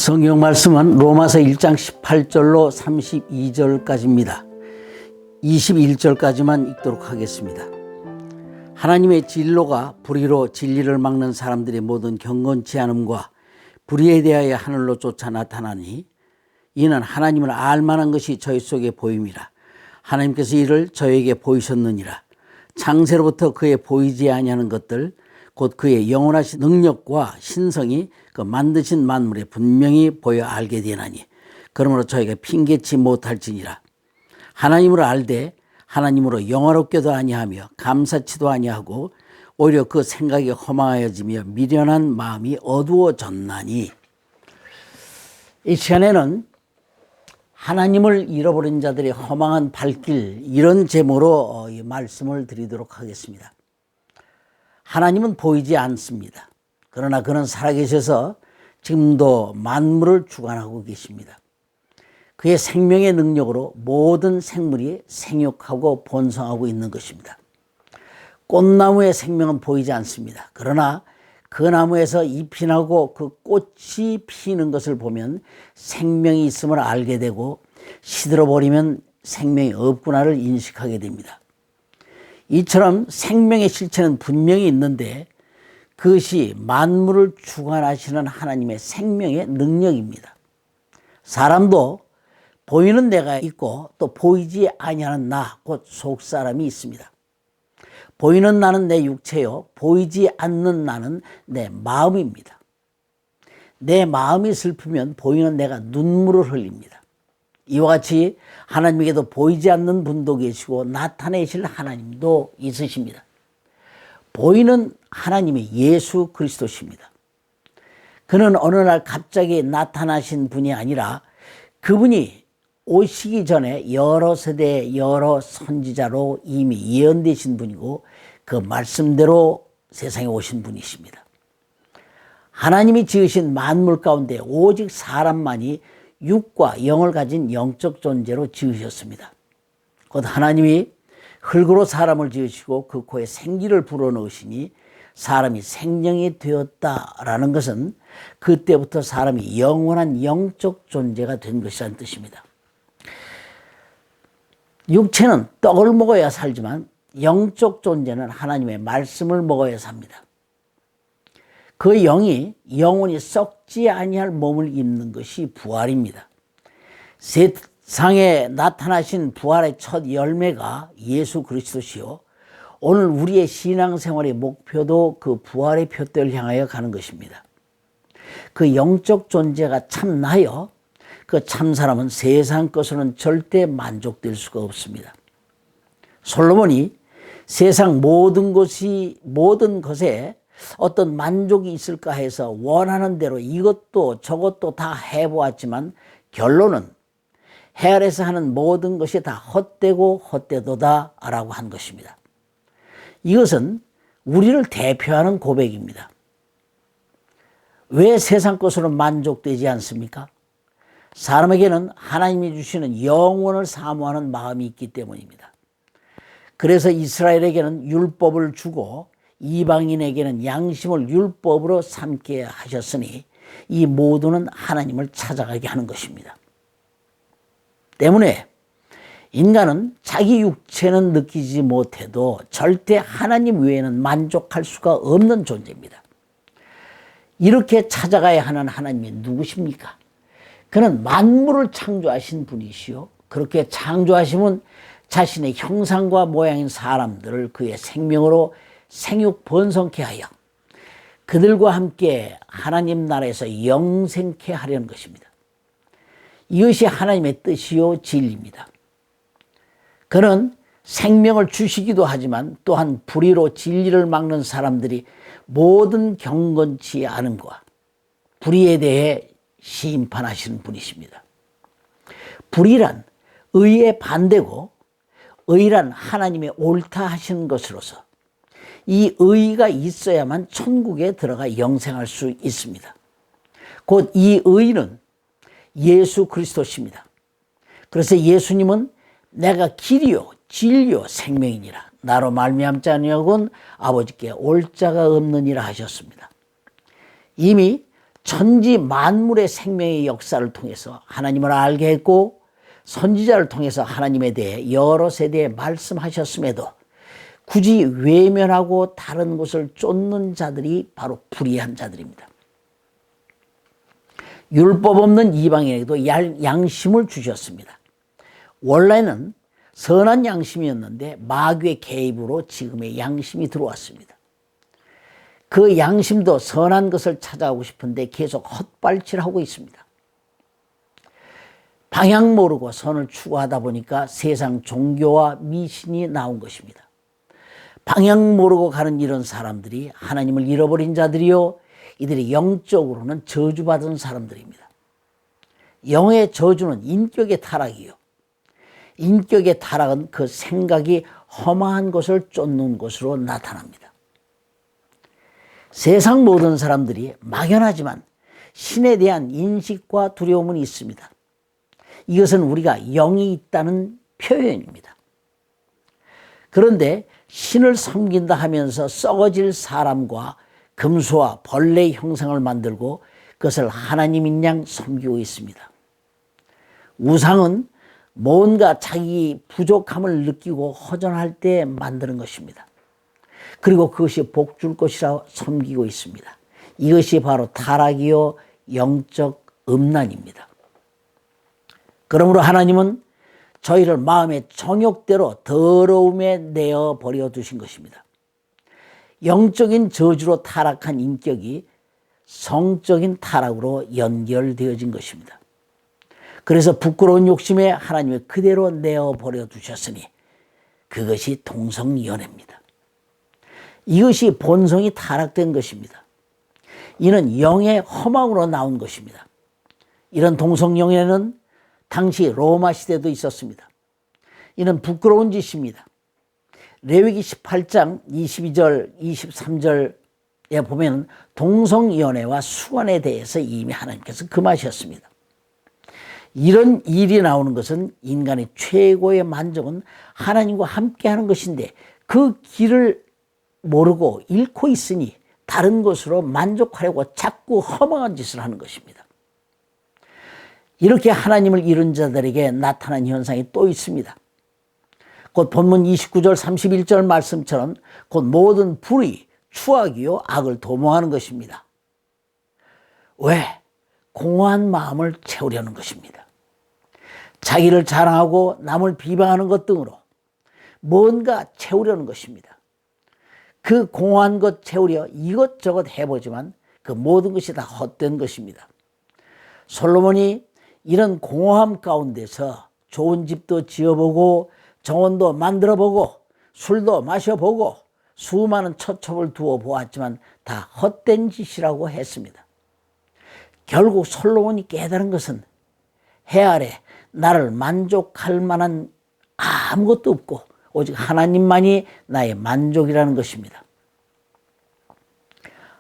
성경 말씀은 로마서 1장 18절로 32절까지입니다. 21절까지만 읽도록 하겠습니다. 하나님의 진로가 불의로 진리를 막는 사람들의 모든 경건치 않음과 불의에 대하여 하늘로 쫓아 나타나니 이는 하나님을 알만한 것이 저희 속에 보임이라. 하나님께서 이를 저에게 보이셨느니라. 창세로부터 그의 보이지 아니하는 것들 곧 그의 영원하신 능력과 신성이 그 만드신 만물에 분명히 보여 알게 되나니 그러므로 저희가 핑계치 못할지니라. 하나님을 알되 하나님으로 영화롭게도 아니하며 감사치도 아니하고 오히려 그 생각이 허망하여지며 미련한 마음이 어두워졌나니. 이 시간에는 하나님을 잃어버린 자들의 허망한 발길, 이런 제목으로 이 말씀을 드리도록 하겠습니다. 하나님은 보이지 않습니다. 그러나 그는 살아계셔서 지금도 만물을 주관하고 계십니다. 그의 생명의 능력으로 모든 생물이 생육하고 번성하고 있는 것입니다. 꽃나무의 생명은 보이지 않습니다. 그러나 그 나무에서 잎이 나고 그 꽃이 피는 것을 보면 생명이 있음을 알게 되고 시들어버리면 생명이 없구나를 인식하게 됩니다. 이처럼 생명의 실체는 분명히 있는데 그것이 만물을 주관하시는 하나님의 생명의 능력입니다. 사람도 보이는 내가 있고 또 보이지 아니하는 나, 곧 속사람이 있습니다. 보이는 나는 내 육체요, 보이지 않는 나는 내 마음입니다. 내 마음이 슬프면 보이는 내가 눈물을 흘립니다. 이와 같이 하나님에게도 보이지 않는 분도 계시고 나타내실 하나님도 있으십니다. 보이는 하나님이 예수 그리스도십니다. 그는 어느 날 갑자기 나타나신 분이 아니라 그분이 오시기 전에 여러 세대 여러 선지자로 이미 예언되신 분이고 그 말씀대로 세상에 오신 분이십니다. 하나님이 지으신 만물 가운데 오직 사람만이 육과 영을 가진 영적 존재로 지으셨습니다. 곧 하나님이 흙으로 사람을 지으시고 그 코에 생기를 불어넣으시니 사람이 생명이 되었다라는 것은 그때부터 사람이 영원한 영적 존재가 된 것이라는 뜻입니다. 육체는 떡을 먹어야 살지만 영적 존재는 하나님의 말씀을 먹어야 삽니다. 그 영이 영원히 썩지 아니할 몸을 입는 것이 부활입니다. 세상에 나타나신 부활의 첫 열매가 예수 그리스도시요, 오늘 우리의 신앙생활의 목표도 그 부활의 표대를 향하여 가는 것입니다. 그 영적 존재가 참나여 그 참사람은 세상 것으로는 절대 만족될 수가 없습니다. 솔로몬이 세상 모든 것에 어떤 만족이 있을까 해서 원하는 대로 이것도 저것도 다 해보았지만 결론은 해 아래서 하는 모든 것이 다 헛되고 헛되도다 라고 한 것입니다. 이것은 우리를 대표하는 고백입니다. 왜 세상 것으로 만족되지 않습니까? 사람에게는 하나님이 주시는 영원을 사모하는 마음이 있기 때문입니다. 그래서 이스라엘에게는 율법을 주고 이방인에게는 양심을 율법으로 삼게 하셨으니 이 모두는 하나님을 찾아가게 하는 것입니다. 때문에 인간은 자기 육체는 느끼지 못해도 절대 하나님 외에는 만족할 수가 없는 존재입니다. 이렇게 찾아가야 하는 하나님이 누구십니까? 그는 만물을 창조하신 분이시요, 그렇게 창조하시면 자신의 형상과 모양인 사람들을 그의 생명으로 생육 번성케 하여 그들과 함께 하나님 나라에서 영생케 하려는 것입니다. 이것이 하나님의 뜻이요 진리입니다. 그는 생명을 주시기도 하지만 또한 불의로 진리를 막는 사람들이 모든 경건치 않음과 불의에 대해 심판하시는 분이십니다. 불의란 의의 반대고 의란 하나님의 옳다 하시는 것으로서 이 의가 있어야만 천국에 들어가 영생할 수 있습니다. 곧 이 의는 예수 그리스도십니다. 그래서 예수님은 내가 길이요 진리요 생명이니라, 나로 말미암지 아니하고는 아버지께 올 자가 없느니라 하셨습니다. 이미 천지 만물의 생명의 역사를 통해서 하나님을 알게 했고 선지자를 통해서 하나님에 대해 여러 세대에 말씀하셨음에도 굳이 외면하고 다른 곳을 쫓는 자들이 바로 불의한 자들입니다. 율법 없는 이방인에게도 양심을 주셨습니다. 원래는 선한 양심이었는데 마귀의 개입으로 지금의 양심이 들어왔습니다. 그 양심도 선한 것을 찾아가고 싶은데 계속 헛발질하고 있습니다. 방향 모르고 선을 추구하다 보니까 세상 종교와 미신이 나온 것입니다. 방향 모르고 가는 이런 사람들이 하나님을 잃어버린 자들이요, 이들이 영적으로는 저주받은 사람들입니다. 영의 저주는 인격의 타락이요, 인격의 타락은 그 생각이 험한 것을 쫓는 것으로 나타납니다. 세상 모든 사람들이 막연하지만 신에 대한 인식과 두려움은 있습니다. 이것은 우리가 영이 있다는 표현입니다. 그런데 신을 섬긴다 하면서 썩어질 사람과 금수와 벌레의 형상을 만들고 그것을 하나님인 양 섬기고 있습니다. 우상은 뭔가 자기 부족함을 느끼고 허전할 때 만드는 것입니다. 그리고 그것이 복 줄 것이라 섬기고 있습니다. 이것이 바로 타락이요 영적 음란입니다. 그러므로 하나님은 저희를 마음의 정욕대로 더러움에 내어 버려 두신 것입니다. 영적인 저주로 타락한 인격이 성적인 타락으로 연결되어진 것입니다. 그래서 부끄러운 욕심에 하나님을 그대로 내어 버려 두셨으니 그것이 동성연애입니다. 이것이 본성이 타락된 것입니다. 이는 영의 허망으로 나온 것입니다. 이런 동성연애는 당시 로마 시대도 있었습니다. 이는 부끄러운 짓입니다. 레위기 18장 22절 23절에 보면 동성연애와 수관에 대해서 이미 하나님께서 금하셨습니다. 이런 일이 나오는 것은 인간의 최고의 만족은 하나님과 함께하는 것인데 그 길을 모르고 잃고 있으니 다른 것으로 만족하려고 자꾸 허망한 짓을 하는 것입니다. 이렇게 하나님을 잃은 자들에게 나타난 현상이 또 있습니다. 곧 본문 29절 31절 말씀처럼 곧 모든 불의, 추악이요 악을 도모하는 것입니다. 왜? 공허한 마음을 채우려는 것입니다. 자기를 자랑하고 남을 비방하는 것 등으로 뭔가 채우려는 것입니다. 그 공허한 것 채우려 이것저것 해보지만 그 모든 것이 다 헛된 것입니다. 솔로몬이 이런 공허함 가운데서 좋은 집도 지어보고 정원도 만들어보고 술도 마셔보고 수많은 처첩을 두어 보았지만 다 헛된 짓이라고 했습니다. 결국 솔로몬이 깨달은 것은 해 아래 나를 만족할 만한 아무것도 없고 오직 하나님만이 나의 만족이라는 것입니다.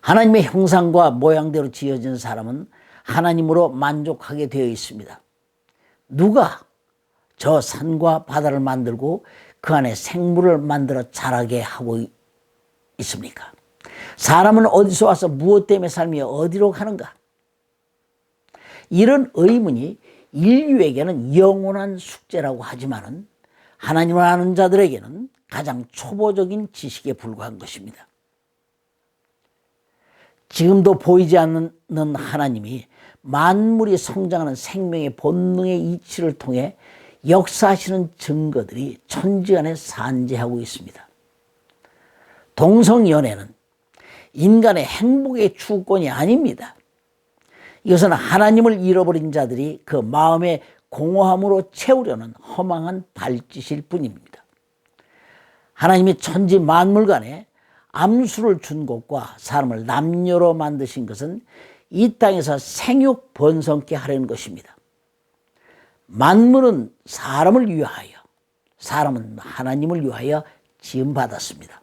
하나님의 형상과 모양대로 지어진 사람은 하나님으로 만족하게 되어 있습니다. 누가 저 산과 바다를 만들고 그 안에 생물을 만들어 자라게 하고 있습니까? 사람은 어디서 와서 무엇 때문에 살며 어디로 가는가? 이런 의문이 인류에게는 영원한 숙제라고 하지만은 하나님을 아는 자들에게는 가장 초보적인 지식에 불과한 것입니다. 지금도 보이지 않는 하나님이 만물이 성장하는 생명의 본능의 이치를 통해 역사하시는 증거들이 천지간에 산재하고 있습니다. 동성연애는 인간의 행복의 추구권이 아닙니다. 이것은 하나님을 잃어버린 자들이 그 마음의 공허함으로 채우려는 허망한 발짓일 뿐입니다. 하나님이 천지 만물간에 암수를 준 것과 사람을 남녀로 만드신 것은 이 땅에서 생육 번성케 하려는 것입니다. 만물은 사람을 위하여, 사람은 하나님을 위하여 지음받았습니다.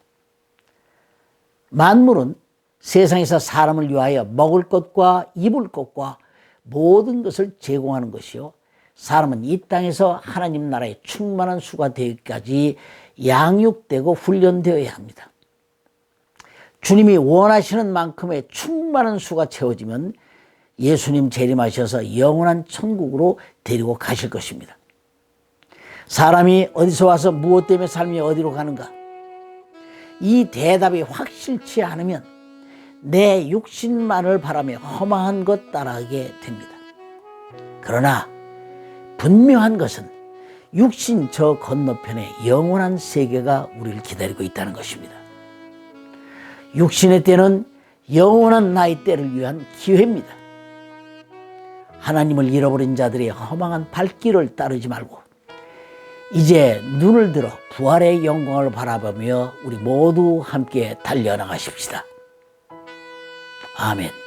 만물은 세상에서 사람을 위하여 먹을 것과 입을 것과 모든 것을 제공하는 것이요, 사람은 이 땅에서 하나님 나라의 충만한 수가 되기까지 양육되고 훈련되어야 합니다. 주님이 원하시는 만큼의 충만한 수가 채워지면 예수님 재림하셔서 영원한 천국으로 데리고 가실 것입니다. 사람이 어디서 와서 무엇 때문에 삶이 어디로 가는가? 이 대답이 확실치 않으면 내 육신만을 바라며 허망한 것 따라하게 됩니다. 그러나 분명한 것은 육신 저 건너편에 영원한 세계가 우리를 기다리고 있다는 것입니다. 육신의 때는 영원한 나의 때를 위한 기회입니다. 하나님을 잃어버린 자들의 허망한 발길을 따르지 말고 이제 눈을 들어 부활의 영광을 바라보며 우리 모두 함께 달려나가십시다. 아멘.